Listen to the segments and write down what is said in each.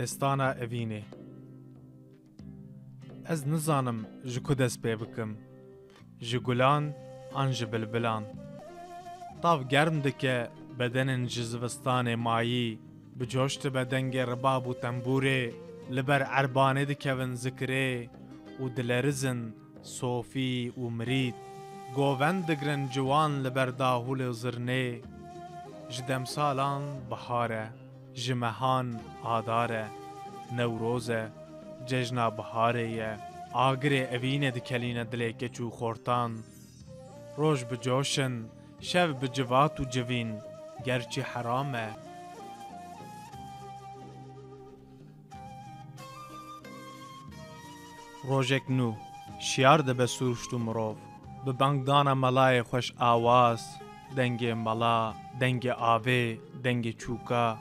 دستانا اوینه از نزانم جکو دست پی بکم جگولان آن جبلبلان طاف گرم دکه بدن جزوستان مایی بجوشت بدنگ رباب و تنبوره لبر عربانه دکون ذکره و دلرزن صوفی و مرید گووند دگرن جوان لبر داهول زرنه جدم سالان بهاره جمهان آداره نوروزه ججنا بهاره آگره اوینه دکلینه دلی کچو خورتان روش بجوشن شب بجوات و جوین گرچه حرامه روژک نو شیار ده بسورشتو مروف ببنگدان ملای خوش آواز دنگ ملا دنگ آوه دنگ چوکا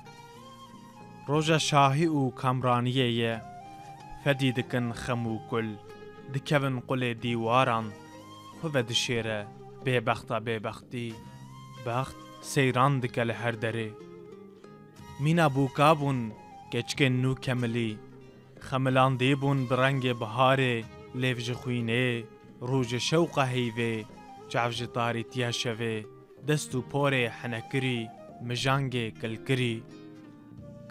روژا شاهی و کامرانیه یه فدی دکن خمو کل دکون قل دیواران خواه دشیره ببختا ببختی بخت سیران دکل هر دره مینا بوکابون گچکن نو کملی خملان دیبون برنگ بهاره لیفج خوینه روژ شوق هیوه جعفج طاری تیا شوه دستو پوره حنکری مجانگ کلکری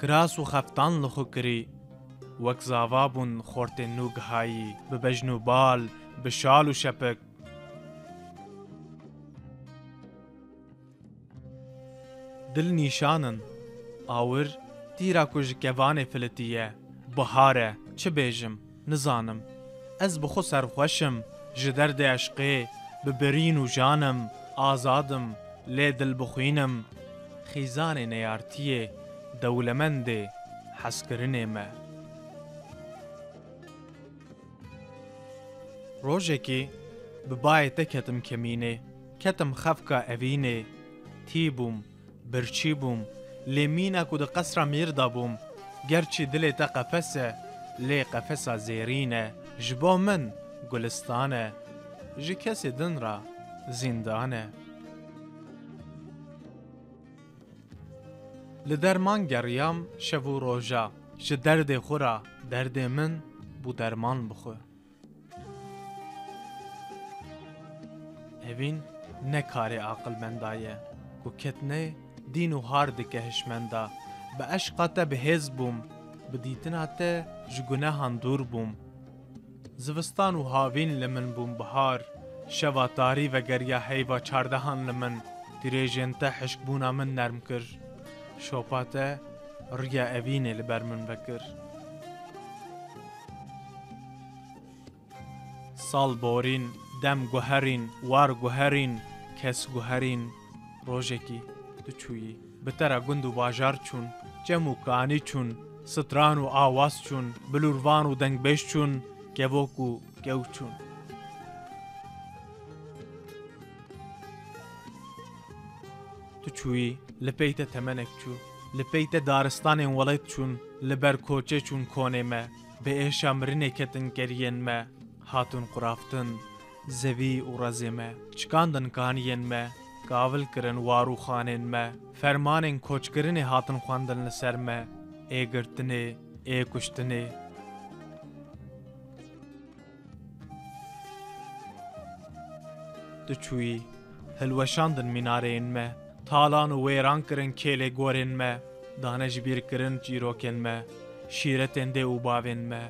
کراس و خفتان لخو کری وک زاوابون خورت نوگ هایی ببجنو بال بشال و شپک دل نیشانن آور تیرا کج کوان فلتیه بهاره چه بیجم نزانم از بخو سرخوشم جدرد عشقه ببرین و جانم آزادم لی دل بخوینم خیزان نیارتیه دولمنده حسکرنه ما روژه که ببای تکتم کمینه کتم خفکا اوینه تیبوم برچیبوم لیمینا کود قصر میردا بوم گرچی دلی تا قفسه لی قفسه زیرینه جبو من گلستانه جی کسی دن را زندانه لدرمان گریام شبو روژا ش درد خورا درد من بو درمان بخو اوین نکاری عقل مندایه کو کتنه دین و هار دکهش مندا به عشقاته به هز بوم بدیتناته جگناهان دور بوم زوستان و هاوین لمن بوم بهار شوا تاری و گریا حیوا چاردهان لمن تیریجنته حشک بونا من نرم کر شوپاته ریا اوینه لبر من بکر سال بورین دم گوهرین وار گوهرین کس گوهرین روژکی تو چویی بتره گند و باجار چون جمو کانی چون ستران و آواز چون بلوروان و دنگ بیش چون گوک و گو چون تو چویی لپیت تمنک چو لپیت دارستان ولایت چون لبر کوچه چون کونه ما به ایش امرینه کتن کرین ما هاتون قرافتن زوی و رزی ما چکاندن کانین ما کاول کرن وارو خانین ما فرمانین کوچ کرن هاتن خواندن لسر ما ای گرتنه ای کشتنه تو چویی هلوشاندن مینارین ما تالان و ویران کرن کلی گورین ما دانش بیر کرن جیروکن ما شیرتن ده و باوین ما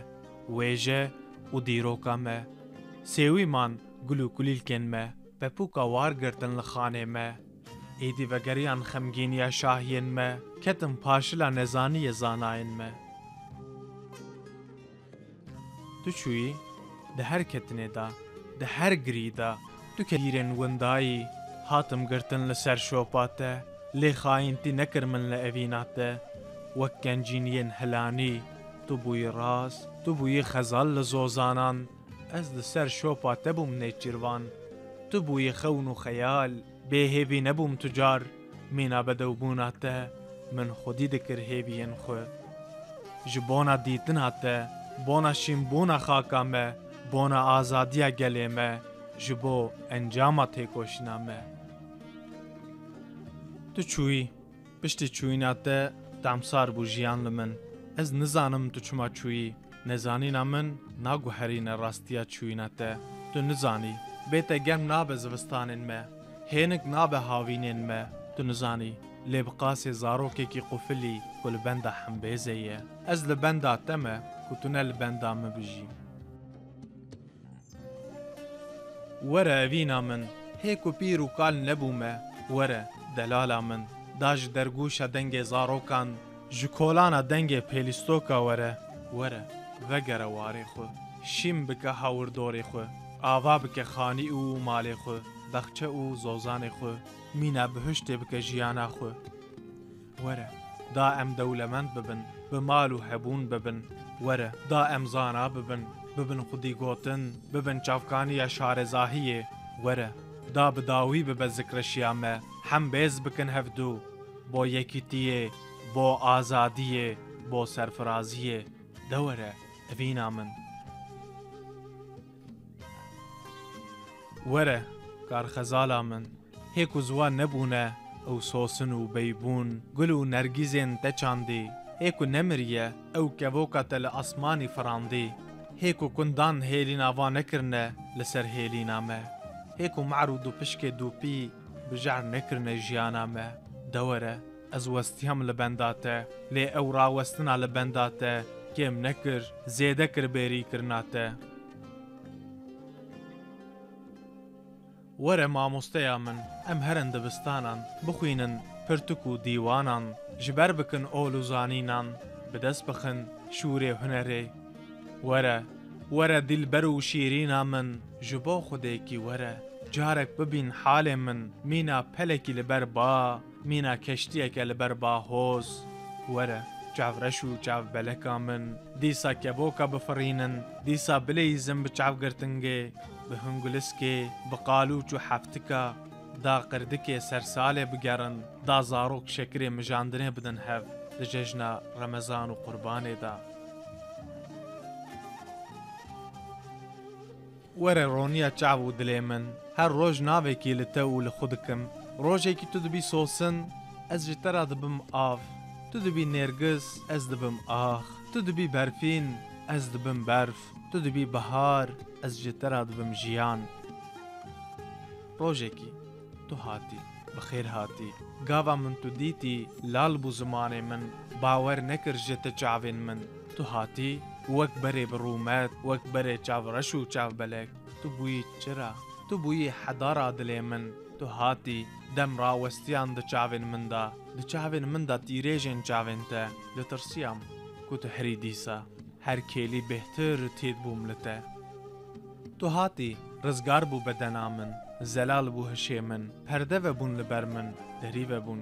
ویجه و دیروکا ما سیوی من گلو کلیل کن ما بپوکا وار گرتن لخانه ما ایدی وگریان خمگینیا شاهین ما کتم پاشلا نزانی زاناین ما تو چویی ده هر کتنه دا ده هر گری دا تو کهیرن وندایی هاتم گرتن لسر شوپاته لی خاینتی نکر من لأویناته وکن جینین هلانی تو بوی راز تو بوی خزال لزوزانان از لسر شوپا تبوم نیچیروان تو بوی خون و خیال به هیوی نبوم تجار مینا بدو بونا ته من خودی دکر هیوین خو جبونا دیتن هاته بونا شیمبونا خاکامه بونا آزادیا گلیمه جبو انجاما تیکوشنامه تو چوی پشتی چویناته دامسار بو جیان لمن از نزانم تو چما چوی نزانی نامن ناگو هرین راستیا چویناته تو نزانی بیتا گرم نابه زوستانین ما هینک نابه هاوینین ما تو نزانی لبقاس زاروكي كي قفلي كل بندا حمبيزية از لبندا تما كتنا لبندا مبجي ورا فينا من هيكو بيرو قال نبوما ورا دلالا من داج درگوشا دنگ زاروكان جكولانا دنگ بيلستوكا ورا وگرا واري خو شيم بك هاور دوري خو آوا بك خاني او مالي خو دخچه او زوزان خو مینا بهشت بک جیانا خو وره دا ام دولمند ببن بمال و هبون ببن وره دا ام زانا ببن خودی گوتن ببن چافکانی شار زاهیه وره دا بداوی بب ذکر شیامه هم بیز بکن هفدو بو یکیتیه بو آزادیه بو سرفرازیه دوره اوینا من وره کار خزالا من هيكو زوان نبونا او سوسن و بيبون قلو نرگيزين تچاندي هيكو نمريه او كبوكا تل اسماني فراندي هيكو كندان هيلينا وانكرنا لسر هيلينا ما هيكو معرودو پشك دوبي بجعر نكرنا جيانا ما دوره از وستيهم لبنداته لي او راوستنا لبنداته كيم نكر زيده كر بيري كرناته وره ماموستيا من ام هرن دبستانان بخوينن پرتكو ديوانان جبر بكن اولو زانينان بدس بخن شوري هنري وره دلبرو شيرينا من جبو خديكي وره جارك ببين حالي من مينا پلكي لبربا مينا كشتيك لبربا هوز وره جاف رشو جاف بلكا من ديسا كبوكا بفرينن ديسا بليزم بجاف قرتنگي بهنگلسكي بقالوچو حفتكا دا قردكي سرسالي بگرن دا زاروك شكري مجاندنه بدن هف لججنا رمضان و قرباني دا وره رونيا چاو دلي من هر روج ناوكي لتو لخودكم روجي كي تدبي سوسن از جترا دبم آف تدبي نرگس از دبم آخ تدبي برفين از دبم برف تدبي بهار از جترا دبم جيان روجيكي تو هاتي بخير هاتي قاوا من تو ديتي لالبو زماني من باور نكر جت چاوين من تو هاتي وك بري برومات وك بري چاو رشو چاو بلك تو بوي چرا تو بوي حدارا دلي من تو هاتي دم راوستيان د چاوين من دا د چاوين من دا تيريجن چاوين تا لترسيام كو هري ديسا هر كيلي بهتر تيد بوملته تو هاتي رزگار بو بدنا من زلال بو هشي من پرده و بون لبر من دری و بون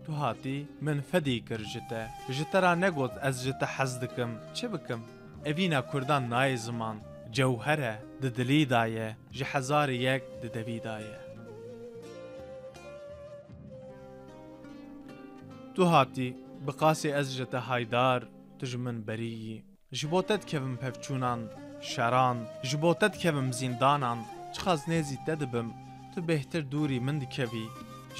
تو هاتي من فدي کرجته جترا نگوت از جت حزدكم چه بكم اوینا کردان نای زمان جوهره د دلی دایه جهزار یک د دوی دایه تو هاتي بقاسي از جت هايدار تجمن بري جبوتت كفم پفچونان شران جبوتت كفم زندانان چخاز نزي تدبم تو بهتر دوری من دکوی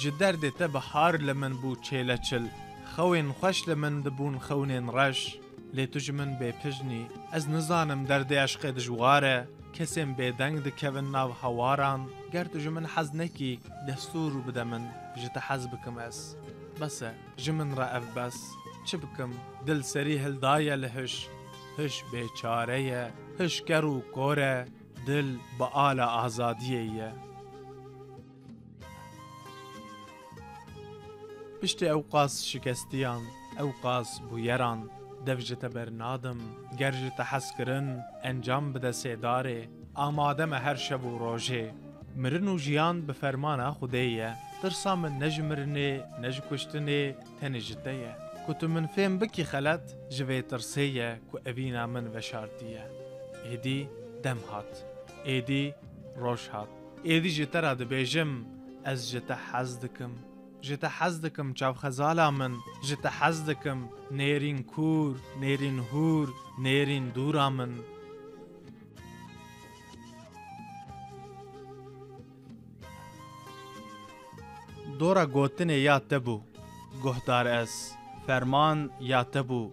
جدر دیتا بحار لمن بو چیلچل خوین خوش لمن دبون خونین رش لی تجمن بی پجنی از نزانم درد عشق دجواره کسیم بی دنگ دکوین ناو هواران گر تجمن حز نکی دستور بده من جتا حز بکم اس بس جمن را اف بس چه بکم دل سری هل دایا لهش هش بیچاره هش کرو کوره دل با آل آزادیه پشتی اوقاس شکستیان اوقاس بویران دفجت برنادم گرجت حس کرن انجام بده سیداره آماده مه هر شب و روژه مرن و جیان به فرمان خودیه ترسا من نجمرنه نجکشتنه تنجتیه کتو من فهم بکی خلط جوی ترسیه کو اوینا من وشارتیه هدی دم هات ایدی روش هات ایدی جترا دبیجم از جتا حز دکم جتا حز دکم چاو خزالا من جتا حز دکم نیرین کور نیرین هور نیرین دورا من دورا گوتن یا تبو گهدار اس فرمان یا تبو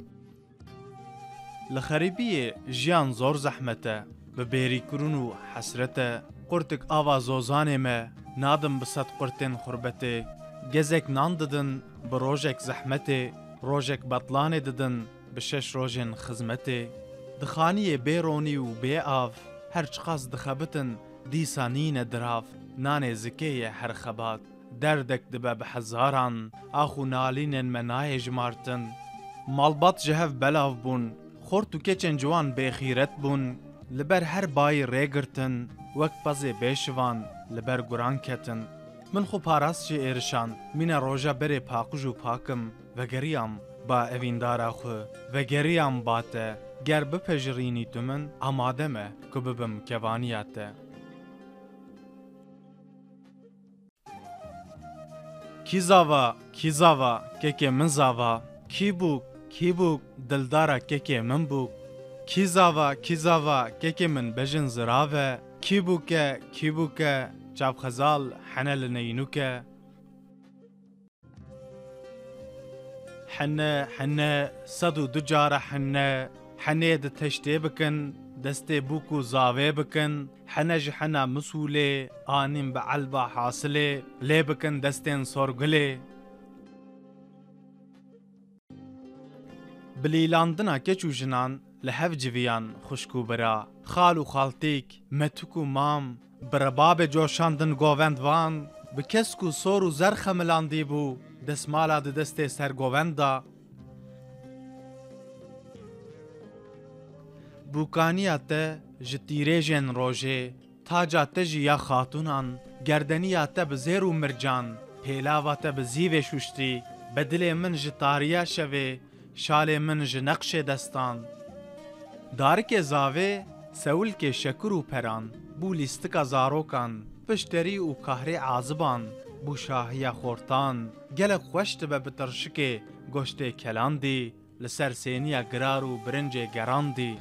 لخریبی جیان زور زحمته ببیری کرونو حسرته قرتک آوا زوزانه ما نادم بسد قرتن خربته گزک نان ددن بروجک زحمته روجک بطلانه ددن بشش روجن خزمته دخانیه بیرونی و بی آف هر چقاس دخبتن دیسانین دراف نان زکیه هر خبات دردك دبا بحزاران آخو نالين مناي جمارتن مالبات جهف بلاف بون خورتو كيچن جوان بخيرت بون لبر هر باي ريگرتن وك بازي بيشوان لبر گران كتن من خو پاراس جي ارشان مينا روجا بري پاقجو پاكم وگريام با اويندارا خو وگريام باته گر بپجريني تمن آمادمه كببم كوانياته کی زاوا که من زاوا کی بوک دلدارا که من بوک کی زاوا که من بجن زراوه کی بوکه چاب خزال حنل نینوکه حنه صدو دجاره حنه ده تشتی بکن دسته بوکو زاوه بکن حنج حنا مسوله آنیم بعلبا حاصله لی بکن دستین سورگله بلیلاندنا کچو جنان لحف جویان خشکو برا خالو خالتیک متکو مام برباب جوشاندن گووندوان بکسکو سورو زرخ ملاندی بو دسمالا ده دسته سر گووندا بوکانیا ته جتیرێژێن ڕۆژێ تاجا تەژی یا خاتونان گەردەنیا تە bi zêr û mircan pêlava te bi zîvê şuştî be dilê min ji tariya şevê şalê min ji neqşê destan darikê zavê sewilkê şekur û peran bû lîstika zarokan pişterî û kahrê aziban bû şahiya xortan gelek xweş dibe bi tirşikê goştê kelandî li ser sêniya girar û birincê gerandî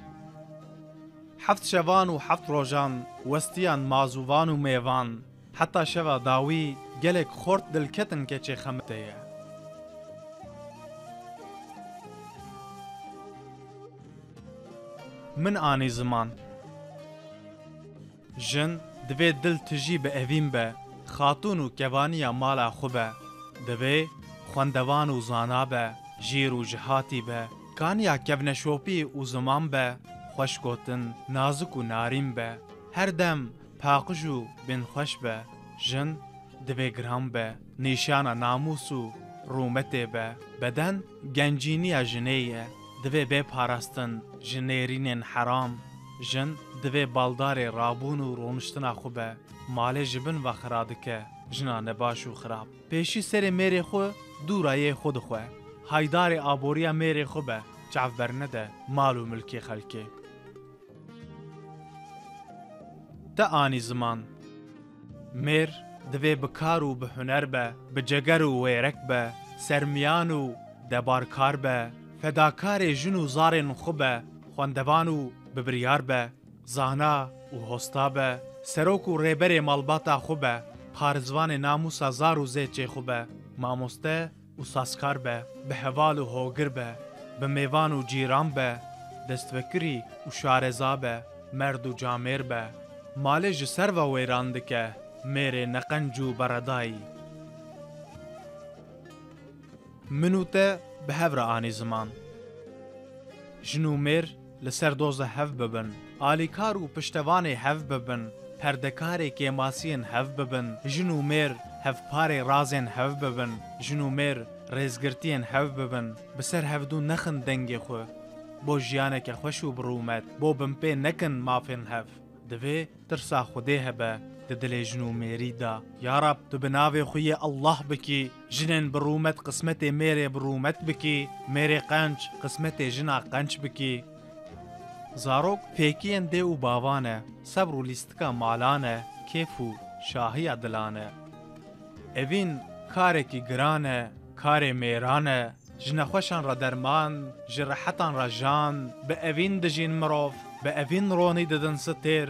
حفت شوان و حفت روجان وستیان مازووان و میوان حتی شوا داوی گلک خورد دلکتن که چه خمته یه من آنی زمان جن دوی دل تجی به اوین به خاتون و کوانی مالا خوبه دوی خوندوان و زانا به جیر و جهاتی به کانیا کونشوپی و زمان به خوش گوتن نازک و ناریم به هر دم پاقجو بین خوش به جن دوی گرام به نیشان ناموس و رومت به بدن گنجینی جنیه دوی به پاراستن جنیرین حرام جن دوی بالدار رابون و رونشتنا خوبه مال جبن و خرادکه جنا نباش و خراب پیشی سر میری خو دورای خود خو هایدار آبوریا میری خوبه چعف برنده مال و ملکی خلکی تا آنی زمان میر دوی بکار و به هنر به بجگر و ویرک به سرمیان و دبارکار به فداکار جن و زارن خوبه خواندوان و ببریار به زانا و هستا به سروک و ریبر مالباتا خوبه پارزوان ناموسا زار و زیچه خوبه ماموسته و ساسکار به هوال و هوگر به میوان و جیران به دستوکری و شارزا به مرد و جامیر به مال جسر و ویراندکه میره نقنجو بردایی منوته به هفر آنی زمان جنو میر لسر دوز هف ببن آلیکار و پشتوان هف ببن پردکار کیماسین هف ببن جنو میر هف پار رازین هف ببن جنو میر ریزگرتین هف ببن بسر هفدون نخن دنگی خو بو جیانک خوش و برومت بو بمپی نکن مافین هف دوی ترسا خوده هبه ددل جنو میری دا یا رب تو بناوی خوی الله بکی جنن برومت قسمت میری برومت بکی میری قنچ قسمت جنا قنچ بکی زاروک فێکیên dê û bavan e, sebr û lîstika malan e, kêf û şahiya dilan e. Evîn karekî giran e, karê mêran e, ji nexweşan re derman, ji rehetan re jan, bi evîn dijîn mirov, bi evîn ronî didin stêr,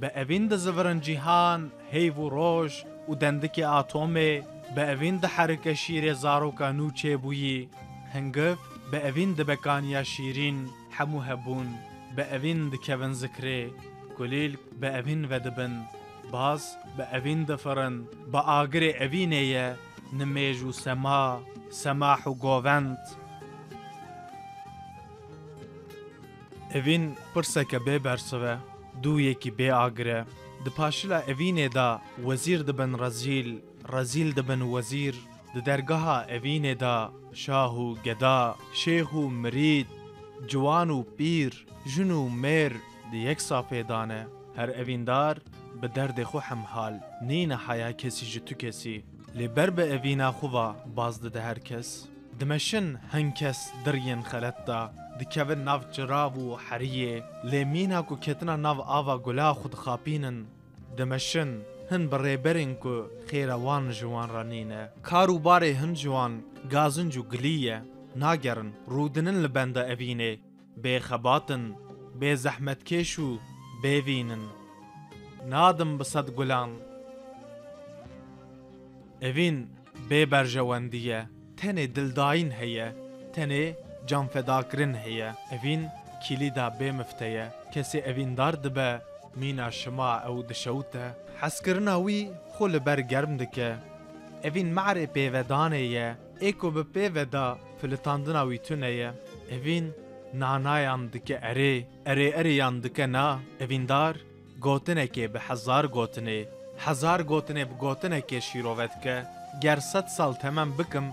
bi evîn dizivirin cîhan, heyv û roj û dendikê atomê, bi evîn diherike şîrê zaroka nû çêbûyî, hingif bi evîn dibe kaniya şîrîn, hemû hebûn, bi evîn dikevin zikrê, kulîlk bi evîn vedibin, baz bi evîn difirin, bi agirê evînê ye, nimêj û sema, semah û govend. Evîn pirseke bê bersiv e, dûyekî bê agir e. Di paşila evînê da wezîr dibin rezîl, rezîl dibin wezîr. Di dergeha evînê da şah û geda, şêx û mirîd, ciwan û pîr, jin û mêr di yek safê dane. Her evîndar bi derdê xwe hemhal, nîne heya kesî ji tu kesî. Lê ber bi evîna xwe ve baz dide her kes. Dimeşin hin kes diryên xelet da, dikevin nav çirav û heriyê, lê mîna ku ketina nav ava gula xwe dixapînin. Dimeşin hin bi rêberên ku xêra wan ji wan re nîne. Kar û barê hin ji wan gazinc û gilî ye, nagerin rûdinin li benda evînê, bêxebatin, bê zehmetkêş û bêvînin. Nadim bi sed gulan. Evîn bê berjewendî ye, tenê dildayîn heye, tenê canfedakirin heye. Evîn kilîda bê mifte ye, kesê evîndar dibe, mîna şima ew dişewte, hezkirina wî xwe li ber germ dike. Evîn mehrê pêvedanê ye, ê ku bi pêveda filitandina wî tune ye. Evîn nanayan dike erê, erêyan dike na. Evîndar gotinekê bi hezar gotinê, hezar gotinê bi gotinekê şîrove dike. Ger 100 sal temem bikim,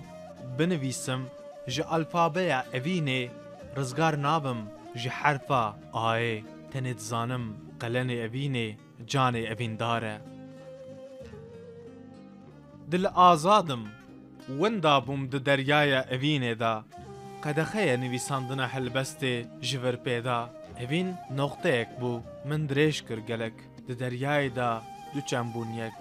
binivîsim, ji alfabeya evînê rizgar nabim, ji herfa ayê. Tenê dizanim qelenê evînê canê evîndar e. Dil azadim, winda bûm di deryaya evînê da, qedexeya nivîsandina helbestê ji vir pêda. Evîn noqteyek bû, min dirêj kir gelek, di deryayê da du çem bûn yek.